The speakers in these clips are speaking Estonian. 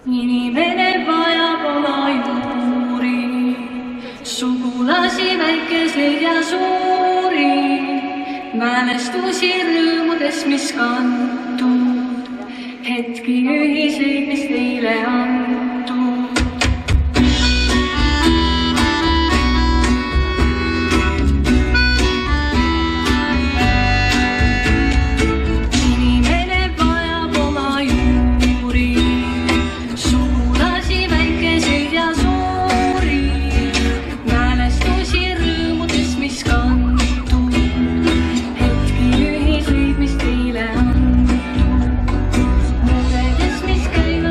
Inimene vajab oma juuri, sugulasi väikeseid ja suuri, mälestusi rõõmudes, mis kantud, hetki ühiseid, mis teile antud. Muredes, mis käivad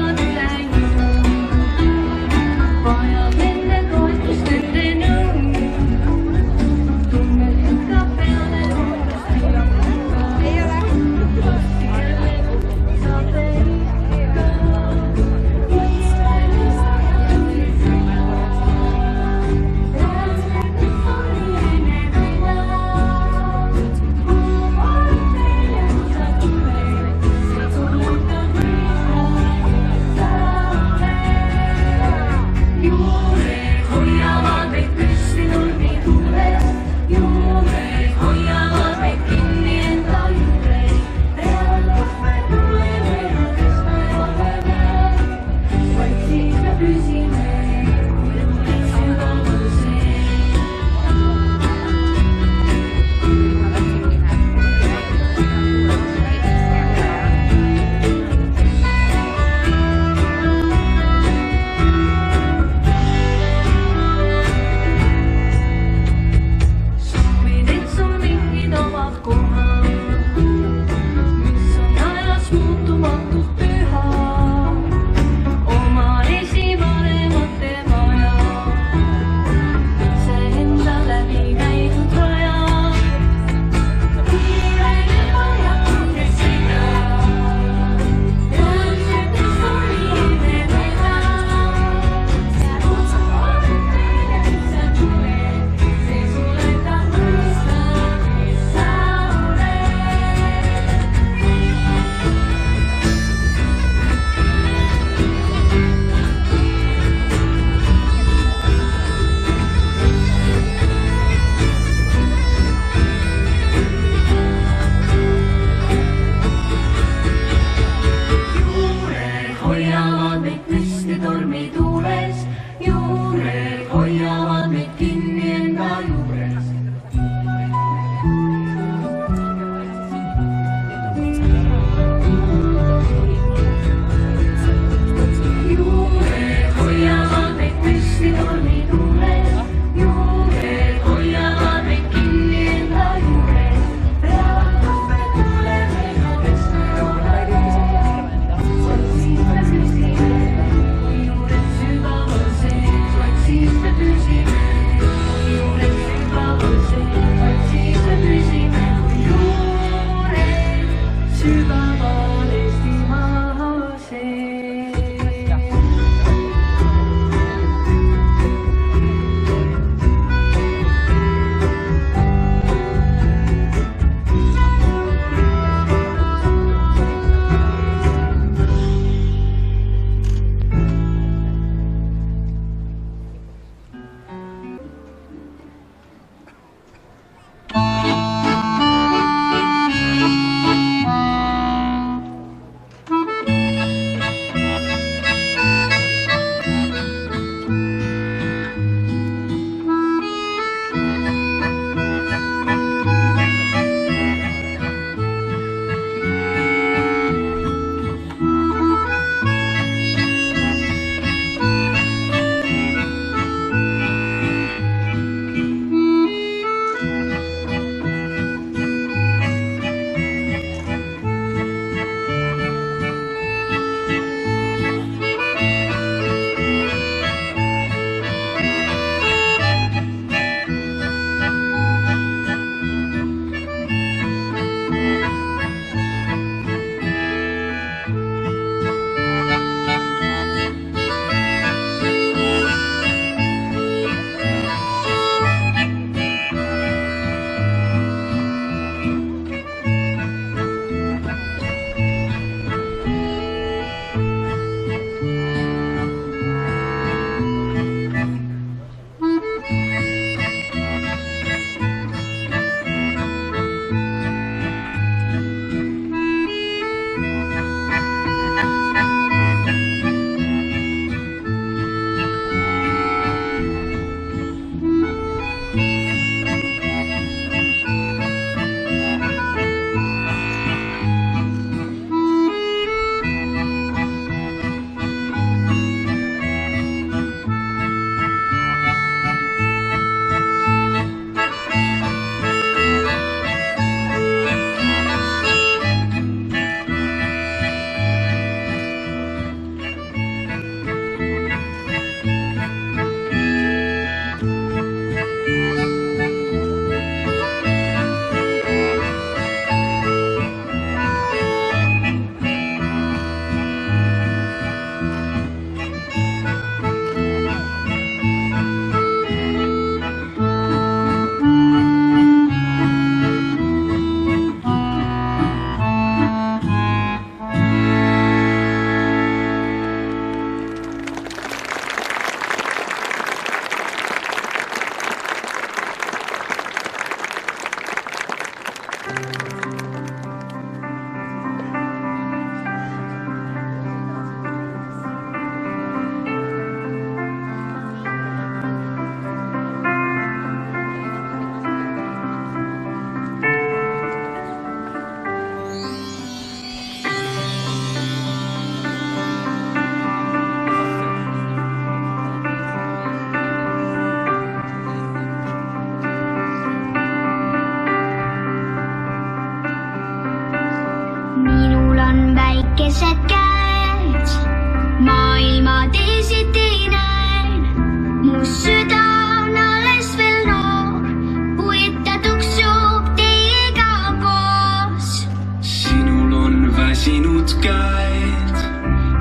pidevalt käid,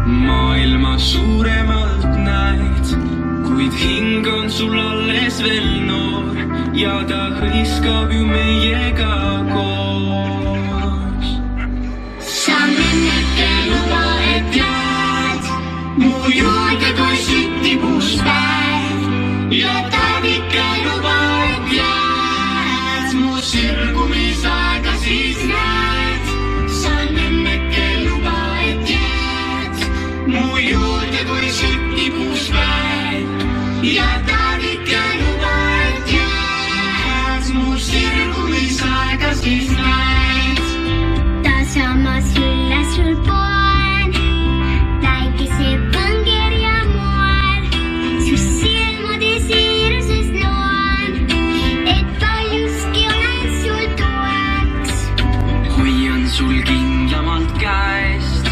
maailma suuremalt näid, kuid hing on sul alles veel noor ja ta hõiskab ju meiega koos. Sa menneke luba, et jääd mu juurde, kui süttib uus päev ja tädike luba, et jääd mu sirgumisaega siis näed. Sa menneke luba, et jääd mu juurde, kui süttib uus päev ja tädike luba, et jääd mu sirgumisaega siis näed. Tasamas üle sul poen, päikese põnger ja moel, su silmade siiruses loen, et paljuski olen sul toeks. Hoian sul kindlamalt käest,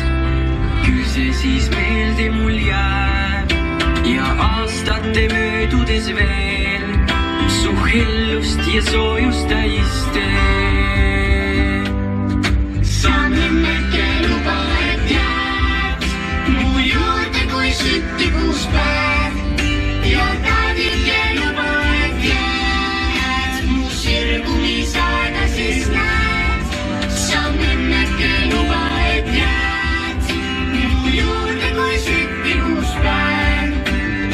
küll see siis meelde mul jääb ja aastate möödudes veel su hellust ja soojust täis teeb. Sa menneke luba, et jääd mu juurde, kui süttib uus päev ja tädike luba, et jääd mu sirgumisaega siis näed. Sa menneke luba, et jääd mu juurde, kui süttib uus päev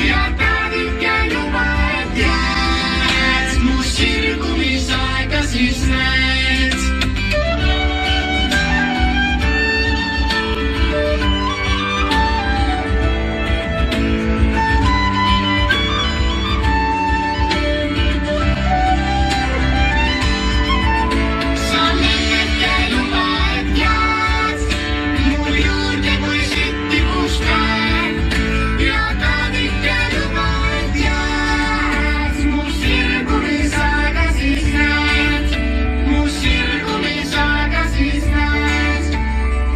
ja tädike luba, et jääd mu sirgumisaega siis näed. Sa menneke luba, et jääd mu juurde, kui süttib uus päev ja tädike luba, et jääd mu sirgumisaega siis näed. Mu sirgumisaega siis näed.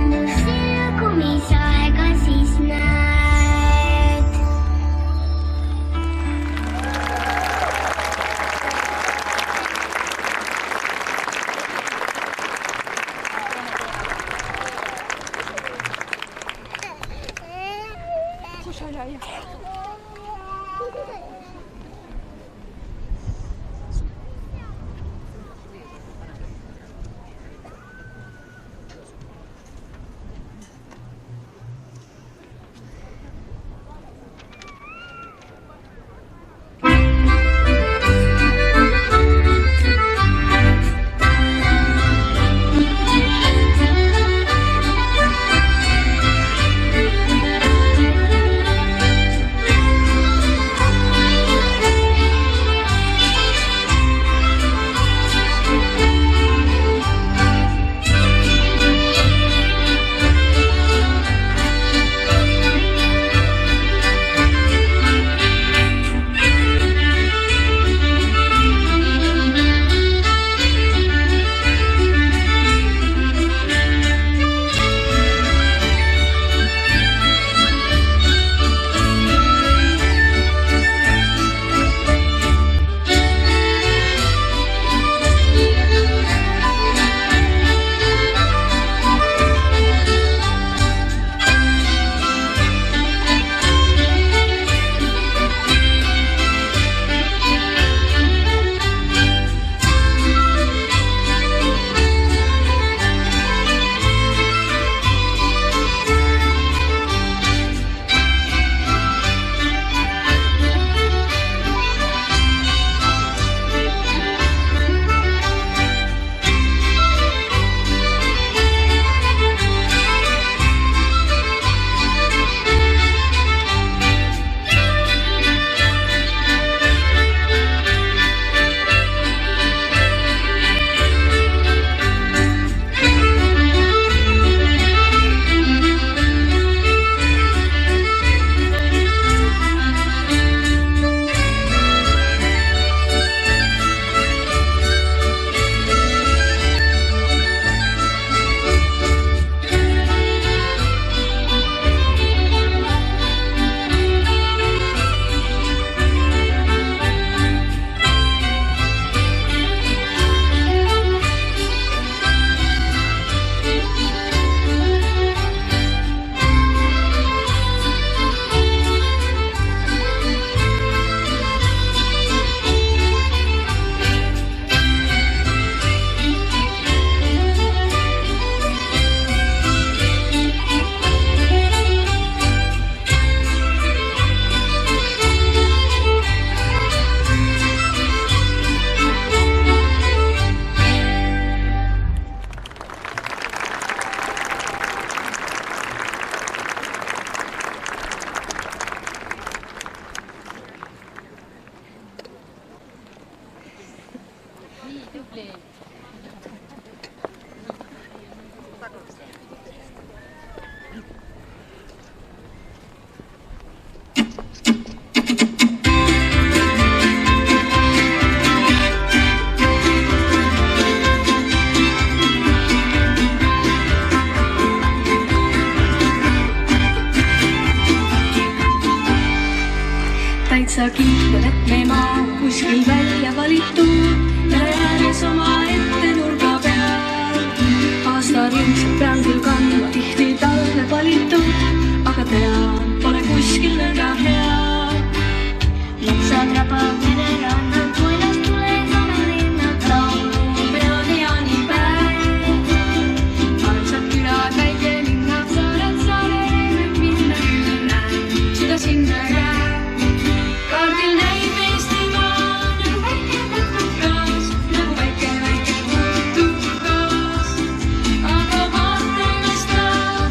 Mu sirgumisaega siis näed. sa kiitled, et me maa kuskil välja valitud ja ääres oma ette nurga peal. Aastaringselt pean küll kandma tihti talve valitud, aga tean, pole kuskil nõnda hea. Metsad rabab mererannad, muinast tuleb vanalinnad, laulu pean jaanipäev. Armsad külad, väikelinnad, saared, saarele minna küll näen, seda sinna jääb. Kaardil näib Eestimaa nagu väike muutuv gaas, nagu väike muutuv gaas. Aga vaata ennast taas.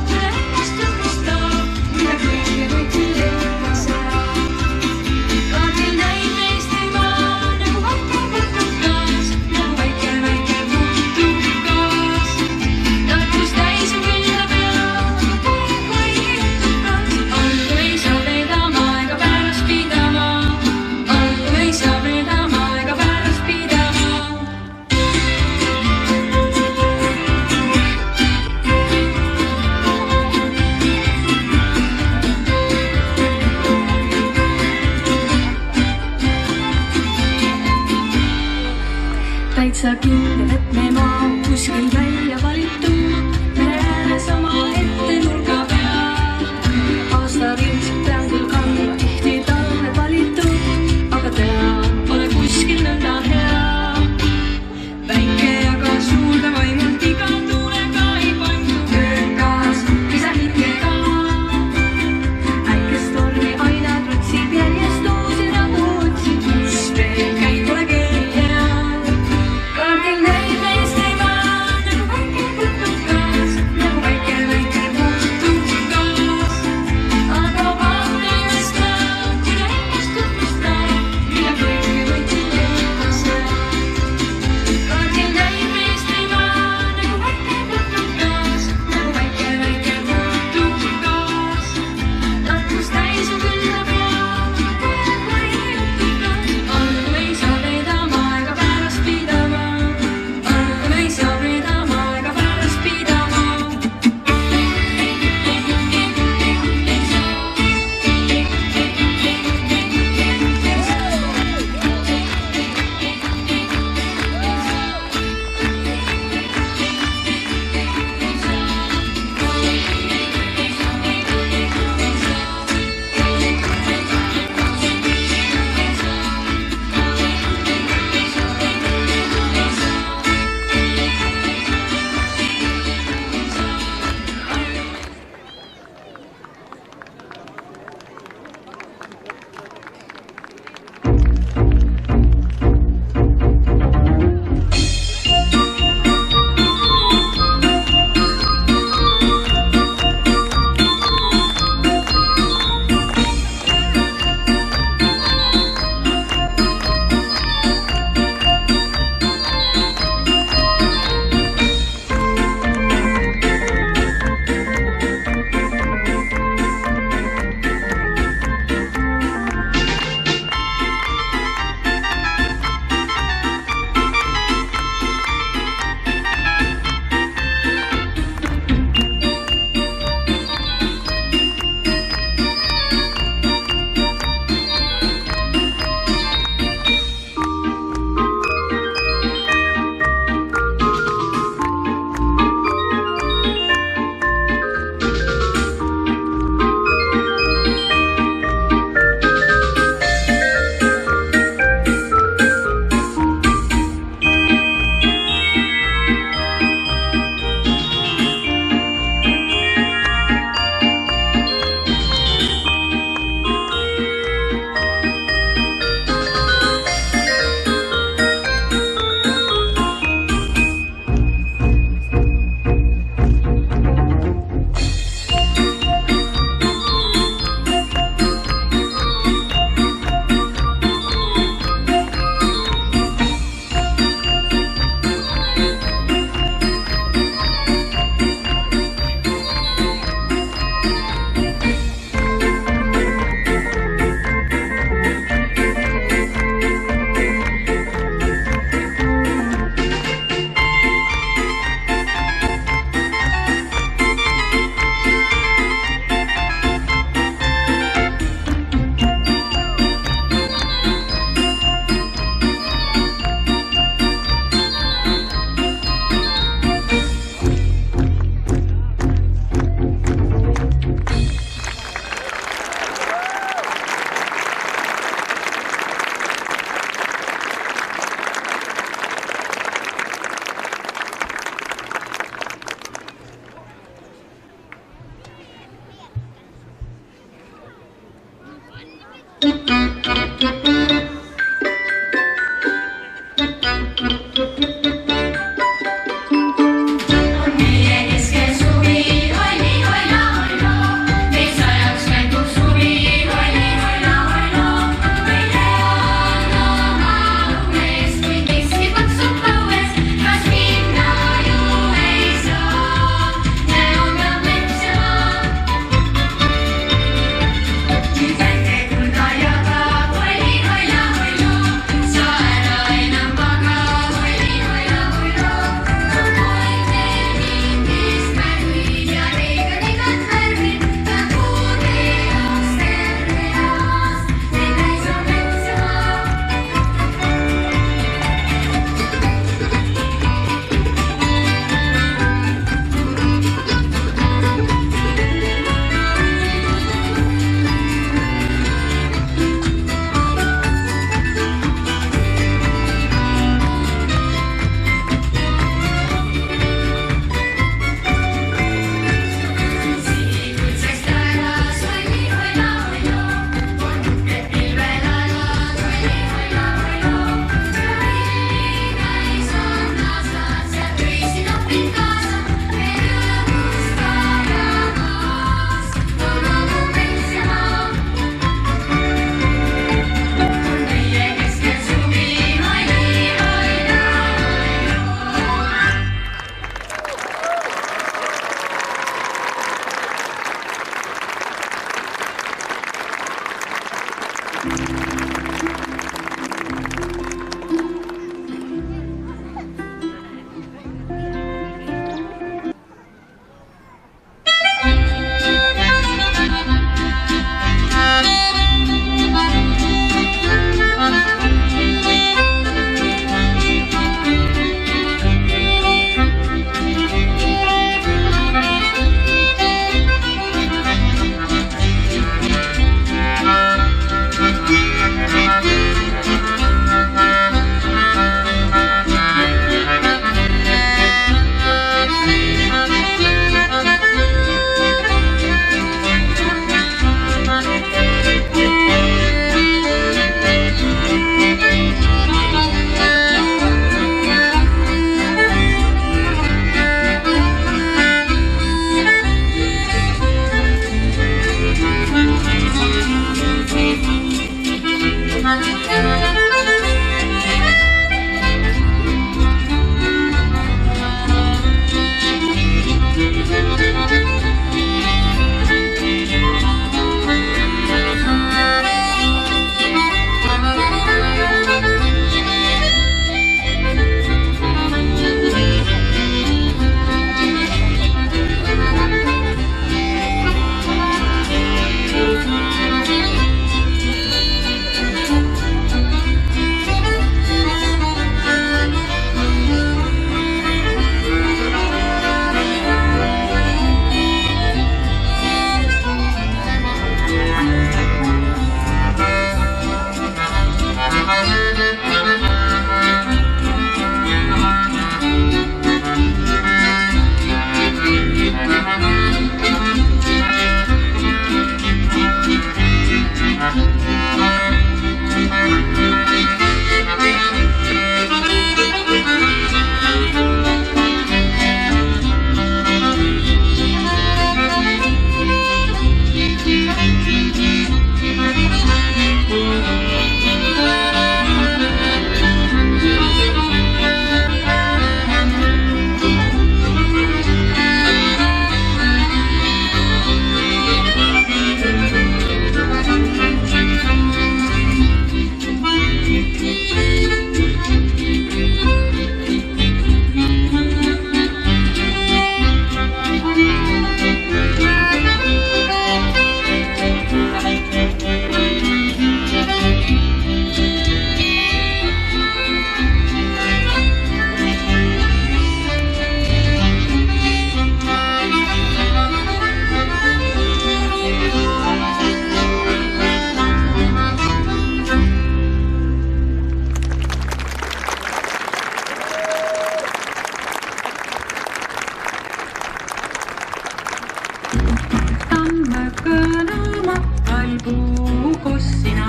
Tammõkõna makkal puu, kus sina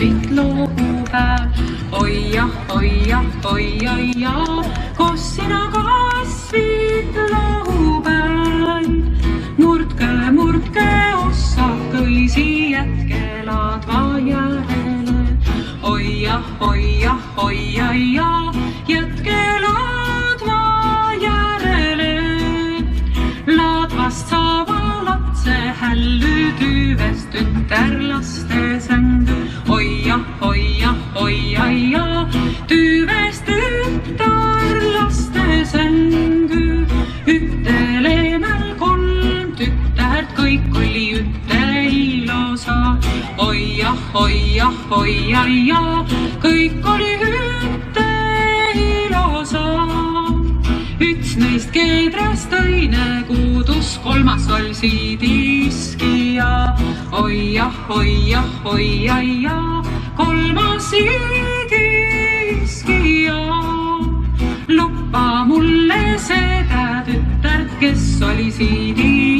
kasvit lohupäev. Oi jah, kus sina kasvid lohupäev. Murdke ossakõisi, jätke laadva järele. Oi jah, jätke laadva järele. Laadvast saava lapse hällu, tüüvest tütter laste sängu. Oi jah, tüüvest tütter laste sängu. Üteleenel 3 tütert, kõik oli üte ilosa. Oi jah, kõik oli üte ilosa. Üks neist keedrast, teine kuudus, 3. olsid iskija. Oi jah, 3. iskija. Lupa mulle seda tütart, kes oli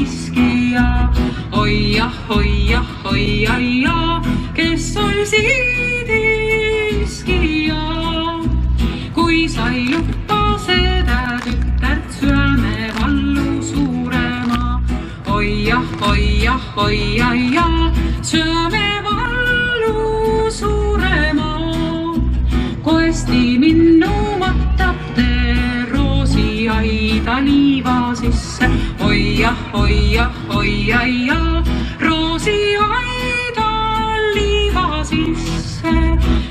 iskija. Oi jah, kes oli iskija. Kui sai lupa seda tütart, süöme vallu suurema. Oi jah, süöme vallu suurema. Koesti minnu matab te roosi aida liiva sisse. Oi jah, roosi aida liiva sisse.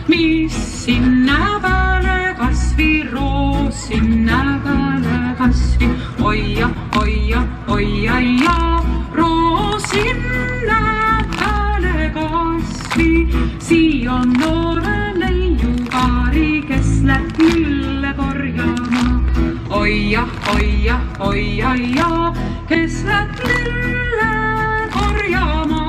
Mis sinna peale kasvi, roos sinna peale kasvi. Oi jah, roos sinna peale kasvi. Siia on noore neiukaari, kes läht mülle korjama. Oi jah, kes läht mülle korjama.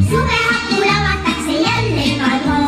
Suve hakku lavatakse jälle igal pool.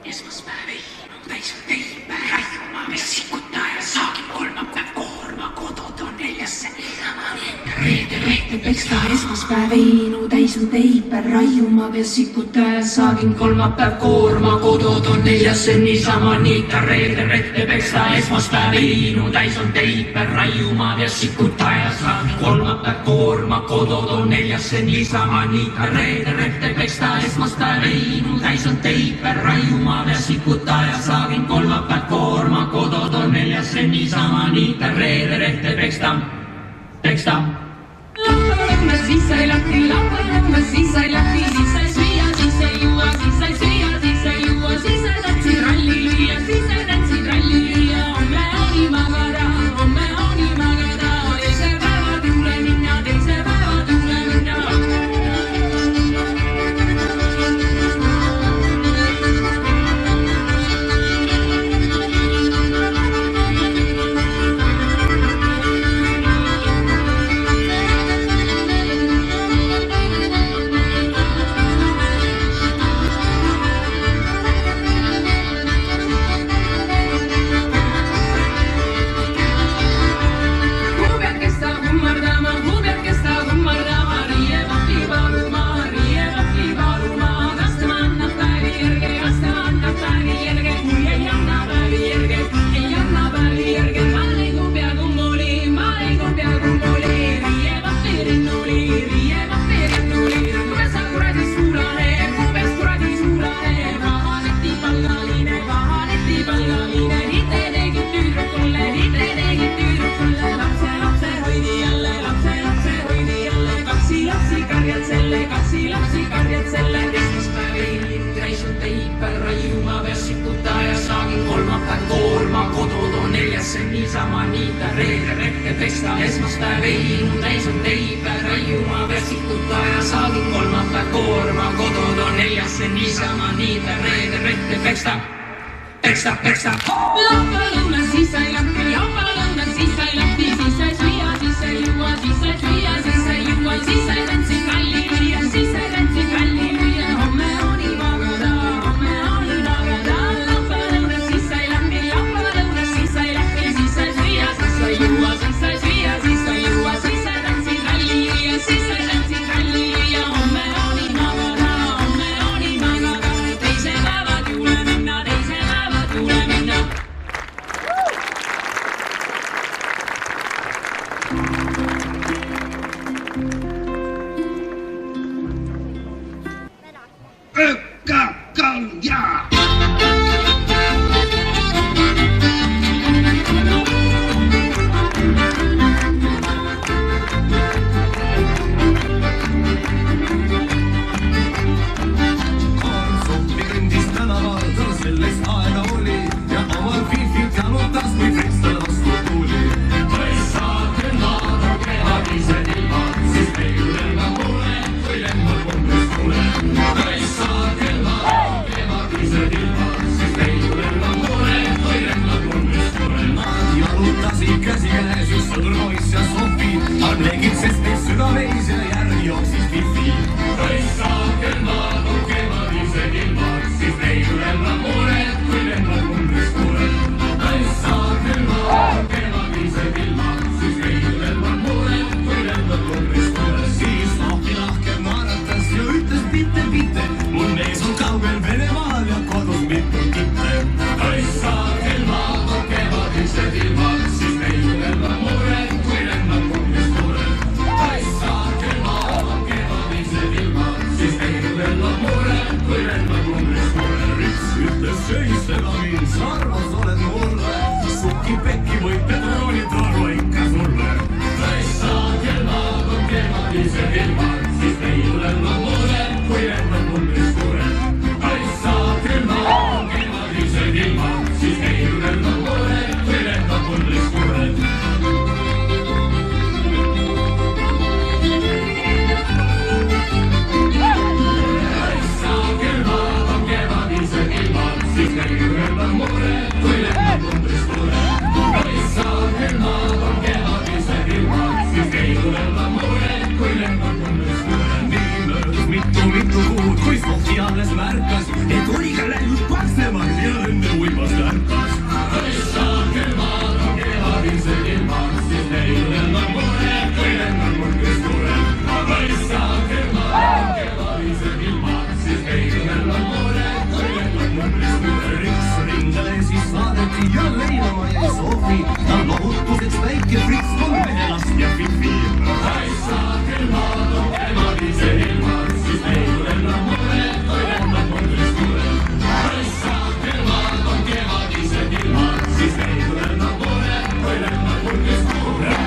esmaspäev ei täis on teip, raiuma vessikuta ja saagib kolma päev koorma, kodud on neljasse. Reede peksta esmaspäev ei täis on teip, raiuma vessikuta ja saagin kolmapäev koorma, kodud on neljasse niisama niita. Reede peksta esmaspäev ei täis on teip, raiuma vessikuta ja saagin kolmapäev koorma, kodud on neljasse niisama niita. Reede peksta esmaspäev ei täis on teip, raiuma vessikuta ja saagin kolmapäev koorma, kodud on neljasse niisama niita. Reede peksta. Laupäevalõuna siis sai lahti, laupäevalõuna siis sai lahti, siis sai süüa, siis sai juua, siis sai süüa, siis sai juua, siis sai tantsid ralli lüüa, siis sai tantsid ralli lüüa. Homme oli magada, teise päeva tuule minna, teise päeva tuule minna. Niisama niitä reede peksta esmaspäev ei täis on teip, raiuma vessikuta ja saagin kolmapäev koorma, kodud on neljasse niisama niitä reede peksta. Laupäevalõuna siis sai lahti, laupäevalõuna siis sai lahti, siis sai süüa, siis sai juua, siis sai süüa, siis sai juua, siis sai tantsid ralli lüüa, siis sai tantsid ralli lüüa. Homme oli magada, laupäevalõuna siis sai lahti, laupäevalõuna siis sai lahti, siis sai süüa, siis sai juua, siis sai süüa, siis sai juua, siis sai tantsid ralli lüüa, siis sai tantsid ralli lüüa. Homme oli magada, teise päeva tuule minna, teise päeva tuule minna. mitu kuud, kui Sofi alles märkas, et oli ka läinud paksema sai, tal lohutuseks väike friks kolm mehelast ja Fifi. Kaisa külmad on käimad ise ilmad, siis neil ennab mured, kui lennab mundris mured. Kaisa külmad on käimad ise ilmad, siis neil ennab mured, kui lennab mundris mured.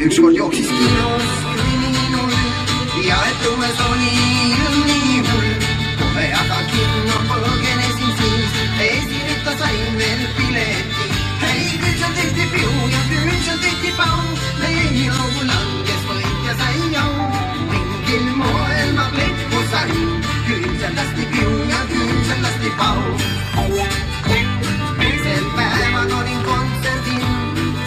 Ükskord jooksis kinos kriminul ja et õues oli ilm nii hull. Kohe aga kinno põgenesin siis, esirütta sain veel pileti. Hei, küll seal tehti piu ja küll seal tehti pau, meie lugu langes võit ja sai jau. Mingil moel ma pletku sain, küll seal lasti piu ja küll seal lasti pau. Sel päeval olin kontserdil,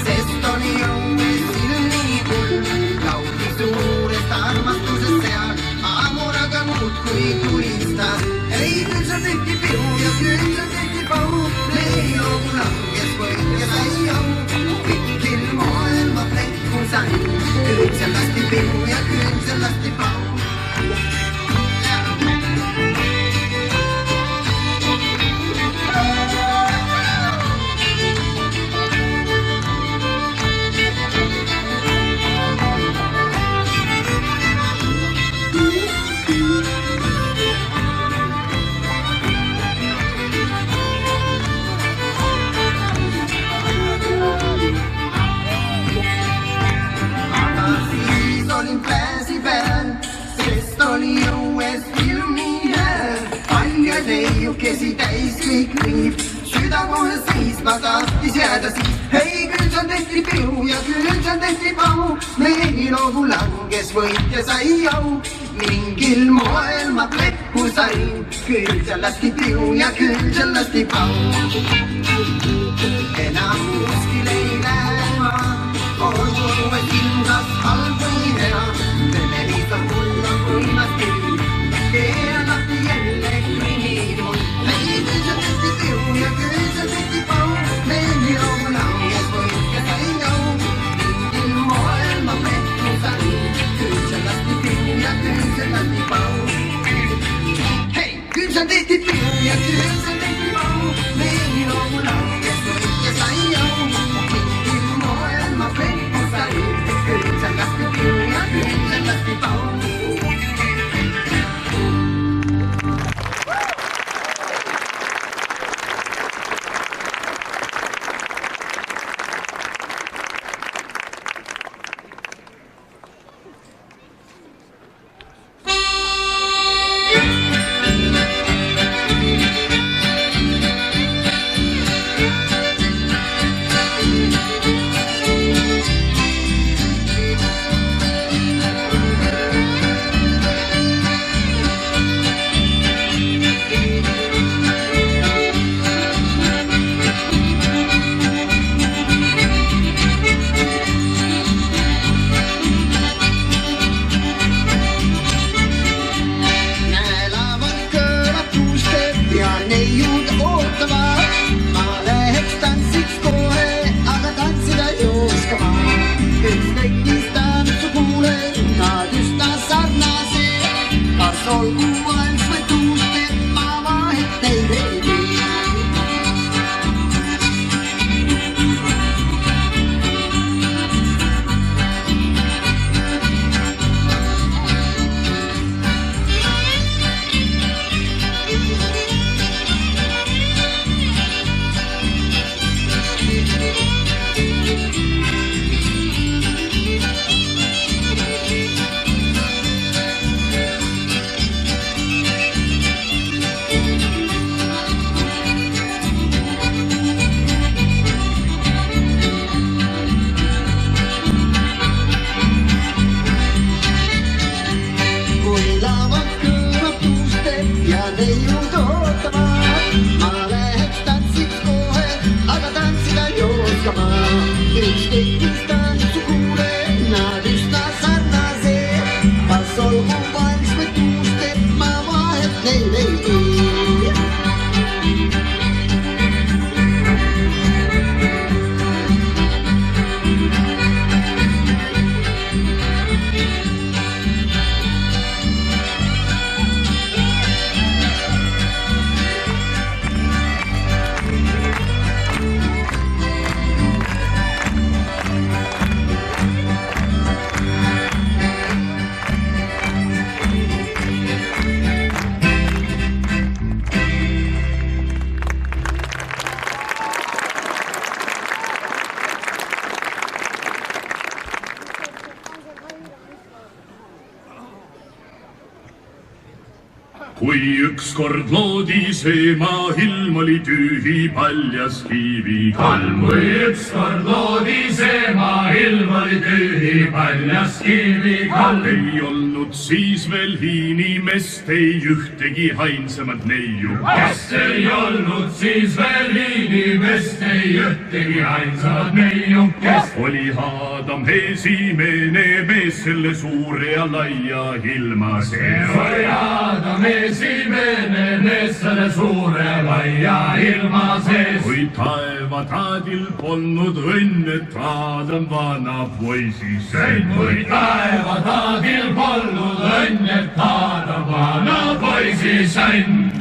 sest oli õues ilm nii hull. Lauli suurest armastusest seal, amuraga muudkui tulistas. Ei, küll seal tehti piu ja küll seal tehti pau, meie lugu langes võit ja sai jau. Mingil moel ma pletku sain, küll seal lasti piu ja küll seal lasti pau. Kesi täis kõik riiv, süda kohe seisma tahtis jääda siis. Hei, küll seal tehti piu ja küll seal tehti pau, meie lugu langes võit ja sai jau. Mingil moel ma pletku sain, küll seal lasti piu ja küll seal lasti pau. Enam kuskil ei lähe ma, olgu õues ilm kas halb või hea. Temelis on hull on võimas küll, keeran lahti jälle kriminul. Hei, küll seal tehti piu ja küll seal tehti pau, meie lugu ja tööse tegi pau, meil on langes võit ja sai jau. Mingil moel ma pekku sai, küll seal lasti piu ja küll seal lasti pau. Kui ükskord loodi see maa ilm oli tühi paljas kivikall. Kui ükskord loodi see maa ilm oli tühi paljas kivikall. Ei olnud siis veel inimest, ei ühtegi ainsamat neiu. Kes ei olnud siis veel inimest, ei ühtegi ainsamat neiu. Kes oli Adam esimene mees selle suure ja laia ilma sees. Oli Adam esimene mees selle suure laia ilma sees. Kui taevataadil polnud õnn, et Adam vana poisi sõnn. Kui taevataadil polnud õnn, et Adam vana poisi sõnn.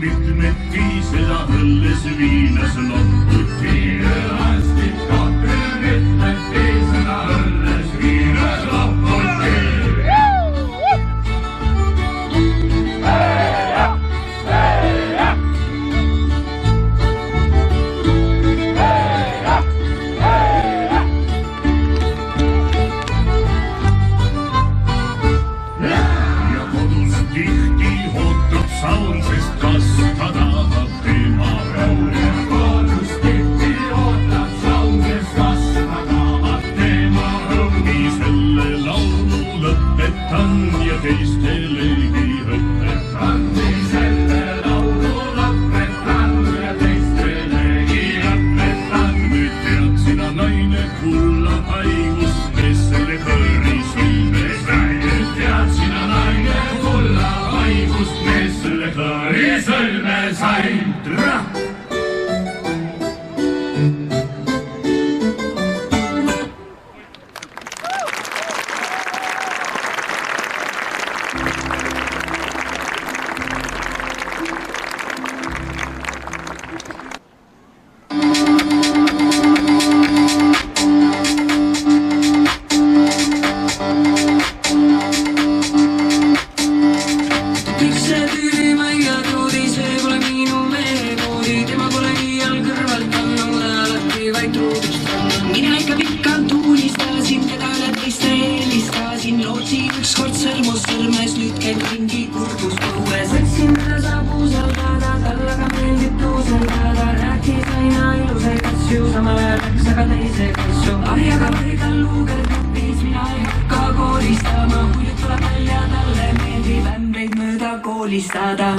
mitmeti seda õlles viinas loputi. Hästi kahte mitmeti seda õlles viinas loputi. Saun, sest kasvada tahab tema õue. Kodus tihti ootab saun, sest kasvada tahab tema õue. Nii selle laulu lõpetan ja teistelegi õpetan. Nii selle laulu lõpetan ja teistelegi õpetan. Nüüd tead sina naine kulla haigust, kes selle kõrri sõlmes näi. Nüüd tead sina naine kulla haigust, kes selle kõrri sõlme sain. Koolistada.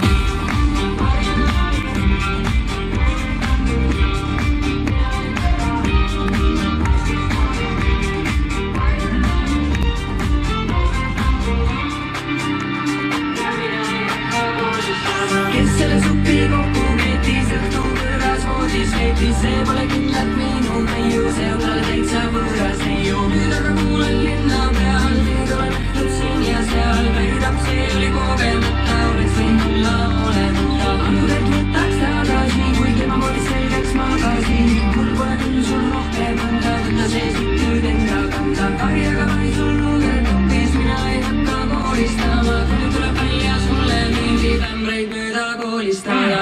Kes selle supi kokku keetis, õhtu võõras voodis veetis, see pole kindlalt minu meiu, see on talle täitsa võõras neiu. Nüüd aga kuulen linna peal, nüüd olen nähtud siin ja seal, väidab see oli kogemata, oleks võin tulla olemata. Annud, et võtaks tagasi, kui tema voodis selgeks magasin. Mul pole küll sul rohkem anda, võtta see siit nüüd enda kanda. Karjaga vai sul lugenud hoopis, mina ei hakka koolistama, kui nüüd tuleb välja sulle meeldib ämbreid mööda koolistada.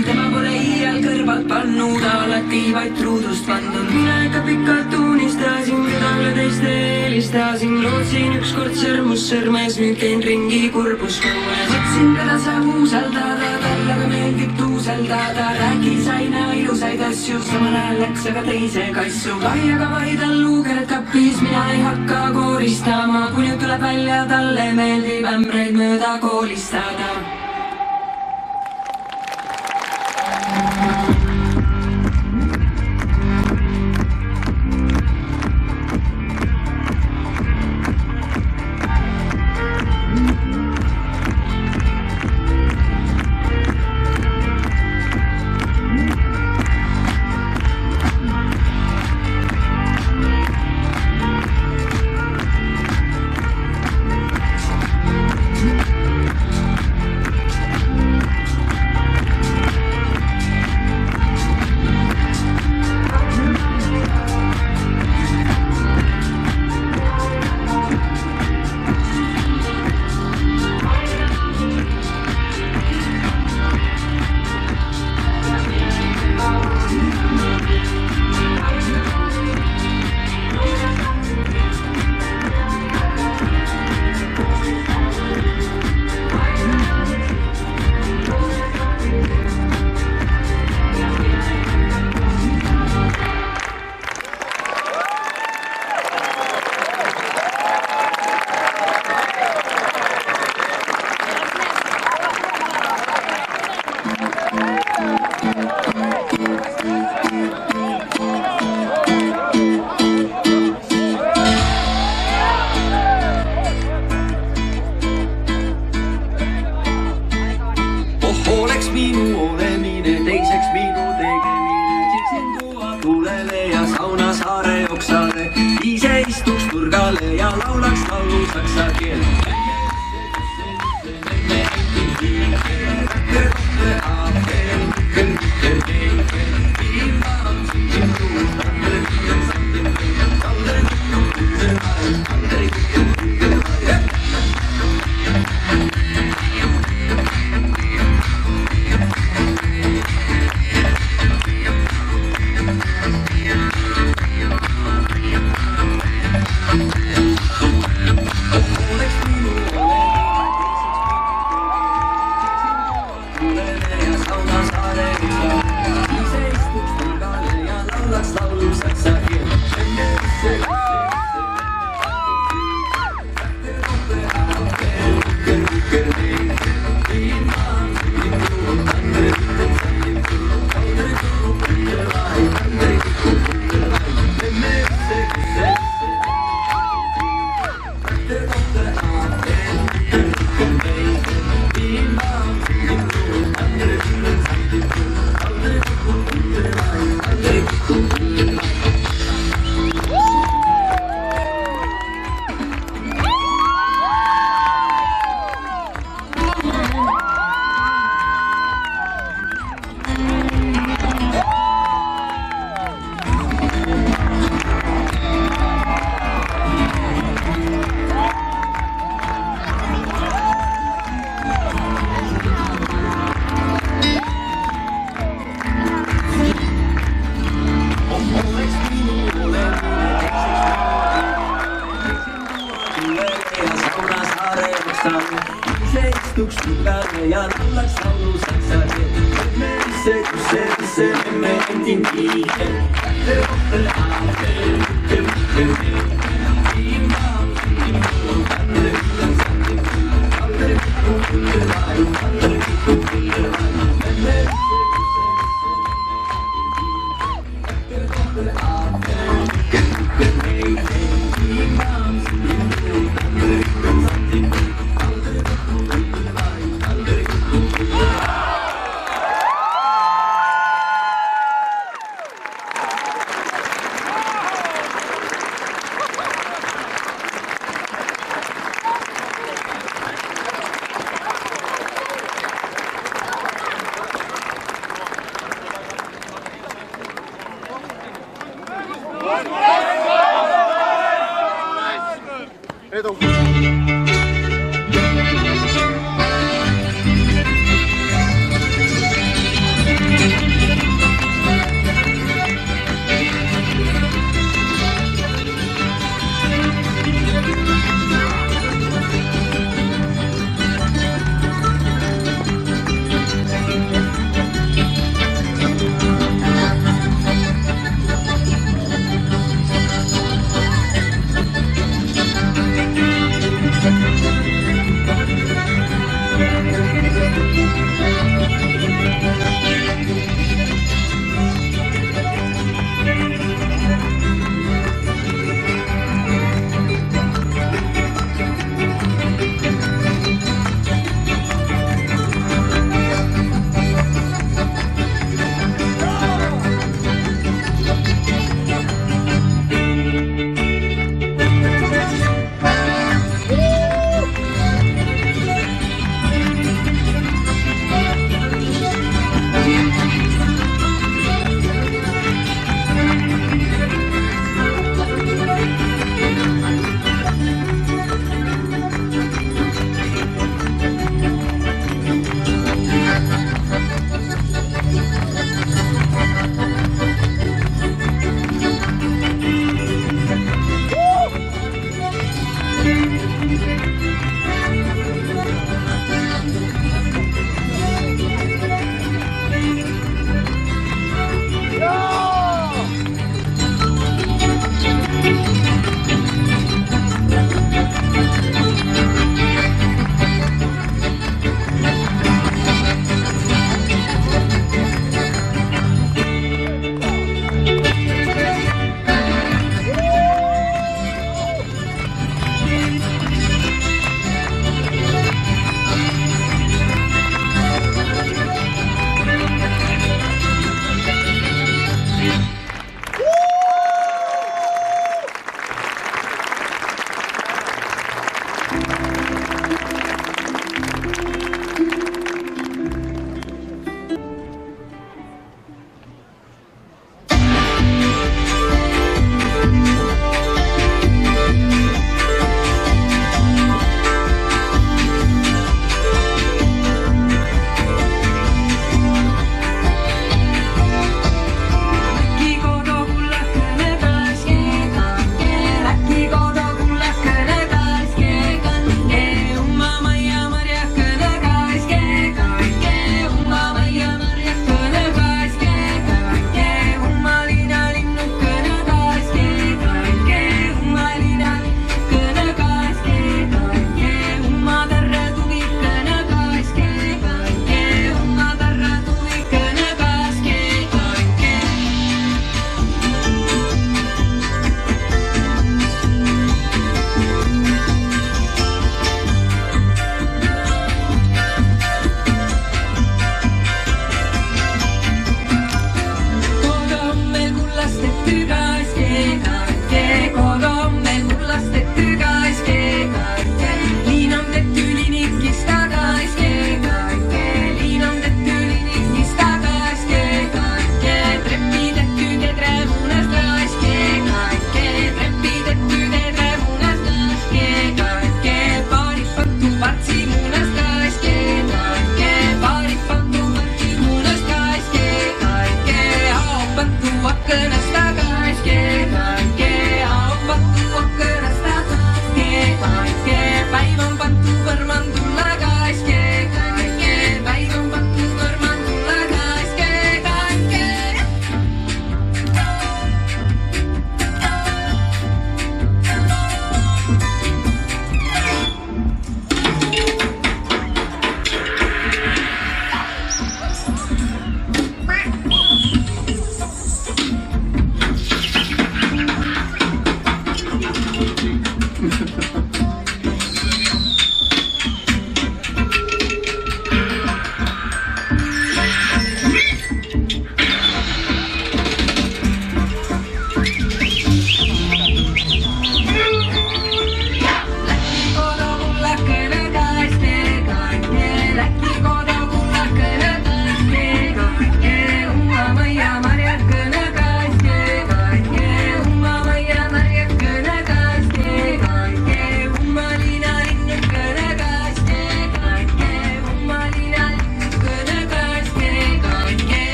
Tema pole iial kõrvalt pannud, alati vaid truudust pandud. Mina ikka pikalt tunnistasin, keda üle teiste helistasin. Lootsin ükskord sõrmus sõrmes, nüüd käin ringi kurbus kõues. Võtsin teda saab usaldada, talle ka meeldib tuuseldada. Rääkis aina ilusaid asju, samal ajal läks aga teise kassu. Karjaga vaid all luuged kappis, mina ei hakka kooristama. Kui nüüd tuleb välja, talle meeldib ämbreid mööda koolistada. laulu saksa keel. Istuks peale ja laulaks laulu saksa keel. Missä me mentiin kiiheen. Edu.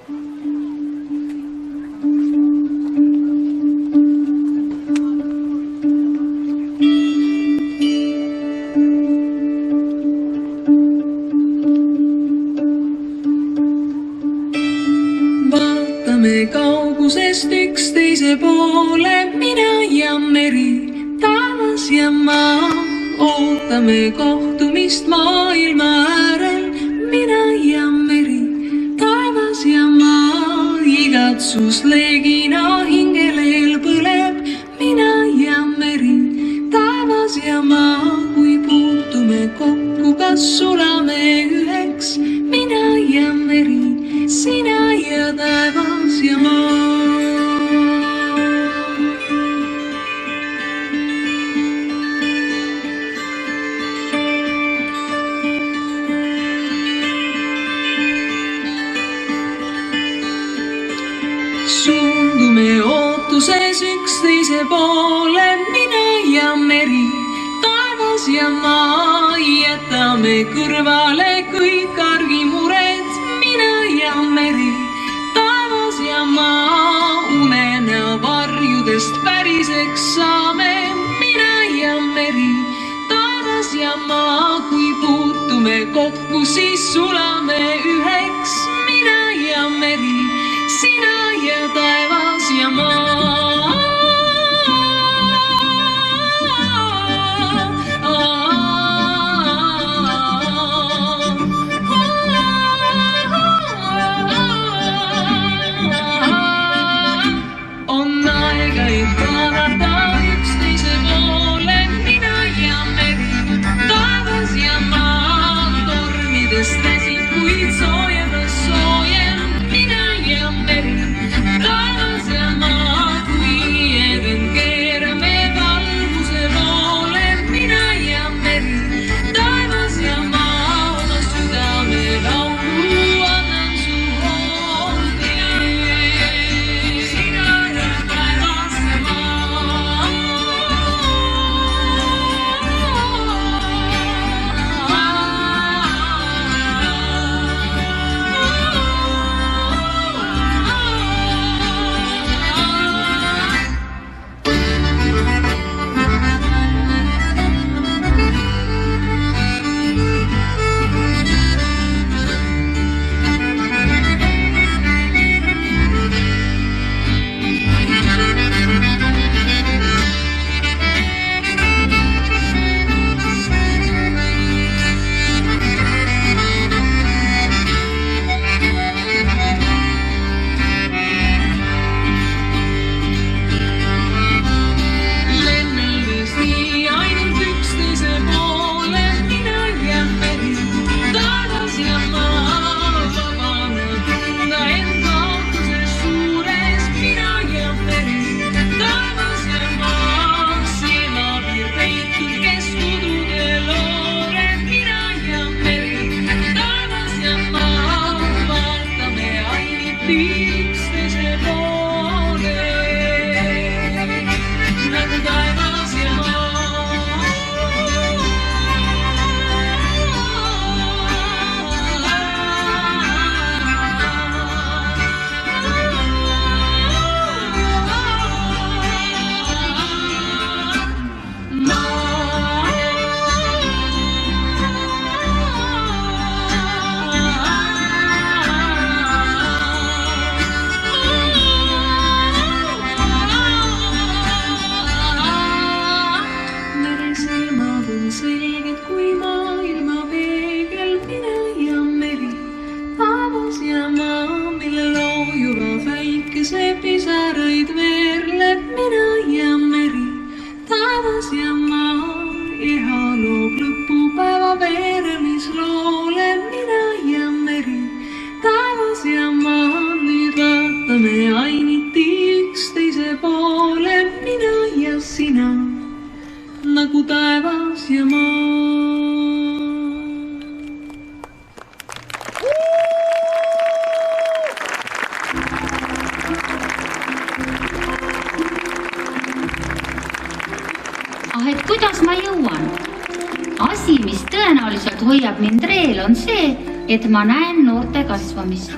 Vaatame kaugusest üksteise poole, mina ja meri, taevas ja maa. Ootame kohtumist maailma äärel, mina ja meri, taevas ja maa. Igatsus leegina hingeleel põleb, mina ja meri, taevas ja maa. Kui puutume kokku, kas sulame üheks, mina ja meri, sina ja taevas ja maa. Suundume ootuses üksteise poole, mina ja meri, taevas ja maa. Jätame kõrvale kõik argimured, mina ja meri, taevas ja maa. Unena varjudest päriseks saame, mina ja meri, taevas ja maa. Kui puutume kokku, siis sulame üheks, mina ja meri, sina ja taevas ja maa. On aega, et vaadata üksteise poole, mina ja meri, taevas ja maa. Tormidest väsib, kuid soojemas soojem, mina ja meri, taevas ja maa. Kui even keerame valguse poole, mina ja meri, taevas ja maa. Oma südame laulu annan su hoolde, sina ja taevas ja maa. Lenneldes nii ainult üksteise poole, mina ja meri, taevas ja maa. Vabana tunda end kaotuses suures, mina ja meri, taevas ja maa. Silmapiir peitud, kes kudude loore, mina ja meri, taevas ja maa. Vaatame ainult üksteise poole, nagu taevas ja maa. Meresilmad on selged kui maailma peegel, mina ja meri, taevas ja maa. Mille loojuva päikese pisaraid veerleb, mina ja meri, taevas ja maa. Iha loob lõpupäeva veeremisloole, mina ja meri, taevas ja maa. Nüüd vaatame ainiti üksteise poole, mina ja sina, nagu taevas ja maa. Et kuidas ma jõuan? Asi, mis tõenäoliselt hoiab mind reel, on see, et ma näen noorte kasvamist.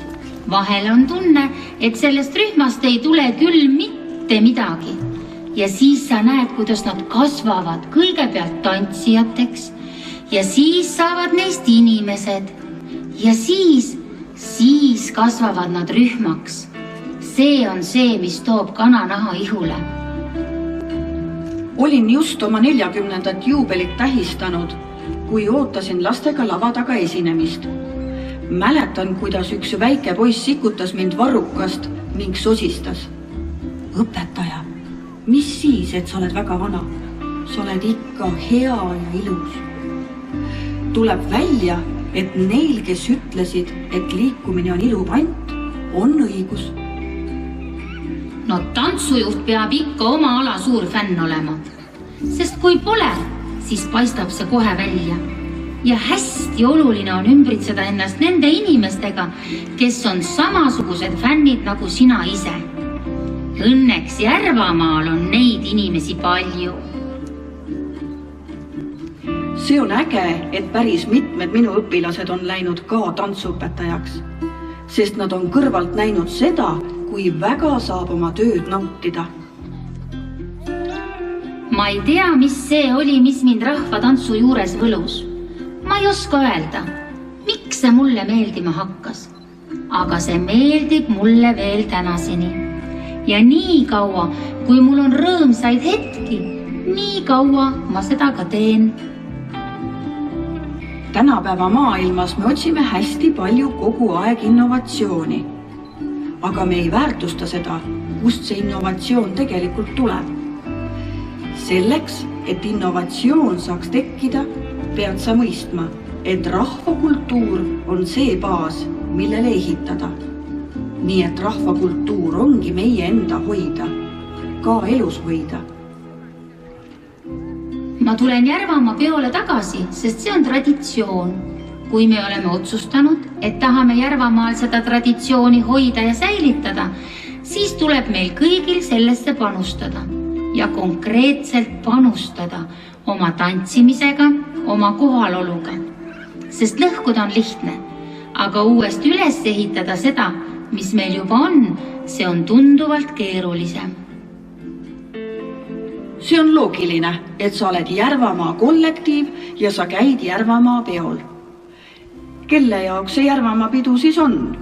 Vahel on tunne, et sellest rühmast ei tule küll mitte midagi. Ja siis sa näed, kuidas nad kasvavad kõigepealt tantsijateks ja siis saavad neist inimesed ja siis kasvavad nad rühmaks. See on see, mis toob kananaha ihule. Olin just oma 40. juubelit tähistanud, kui ootasin lastega lava taga esinemist. Mäletan, kuidas üks väike poiss sikutas mind varrukast ning sosistas. Õpetaja, mis siis, et sa oled väga vana? Sa oled ikka hea ja ilus. Tuleb välja, et neil, kes ütlesid, et liikumine on ilupant, on õigus. No tantsujuht peab ikka oma ala suur fänn olema. Sest kui pole, siis paistab see kohe välja. Ja hästi oluline on ümbritseda ennast nende inimestega, kes on samasugused fännid nagu sina ise. Õnneks Järvamaal on neid inimesi palju. See on äge, et päris mitmed minu õpilased on läinud ka tantsuõpetajaks, sest nad on kõrvalt näinud seda, kui väga saab oma tööd nautida. Ma ei tea, mis see oli, mis mind rahvatantsu juures võlus. Ma ei oska öelda, miks see mulle meeldima hakkas. Aga see meeldib mulle veel tänaseni. Ja nii kaua, kui mul on rõõmsaid hetki, nii kaua ma seda ka teen. Tänapäeva maailmas me otsime hästi palju kogu aeg innovatsiooni. Aga me ei väärtusta seda, kust see innovatsioon tegelikult tuleb. Selleks, et innovatsioon saaks tekkida, pead sa mõistma, et rahvakultuur on see baas, millele ehitada. Nii et rahvakultuur ongi meie enda hoida, ka elus hoida. Ma tulen Järvamaa peole tagasi, sest see on traditsioon. Kui me oleme otsustanud, et tahame Järvamaal seda traditsiooni hoida ja säilitada, siis tuleb meil kõigil sellesse panustada ja konkreetselt panustada oma tantsimisega, oma kohaloluga. Sest lõhkuda on lihtne, aga uuesti üles ehitada seda, mis meil juba on, see on tunduvalt keerulisem. See on loogiline, et sa oled Järvamaa kollektiiv ja sa käid Järvamaa peol. Kelle jaoks see Järvamaa pidu siis on?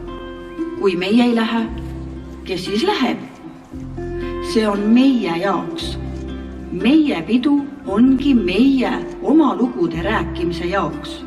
Kui meie ei lähe, kes siis läheb? See on meie jaoks. Meie pidu ongi meie oma lugude rääkimise jaoks.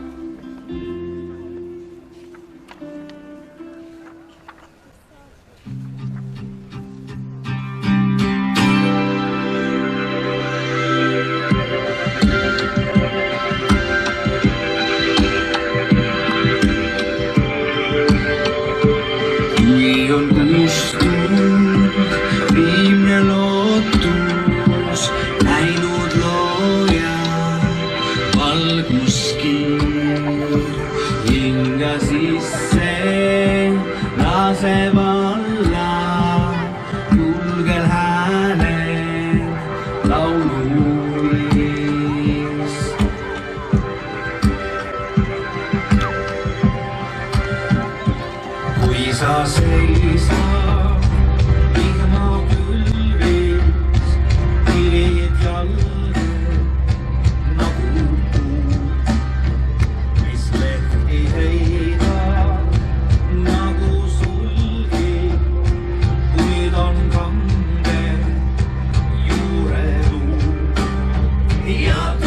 Ja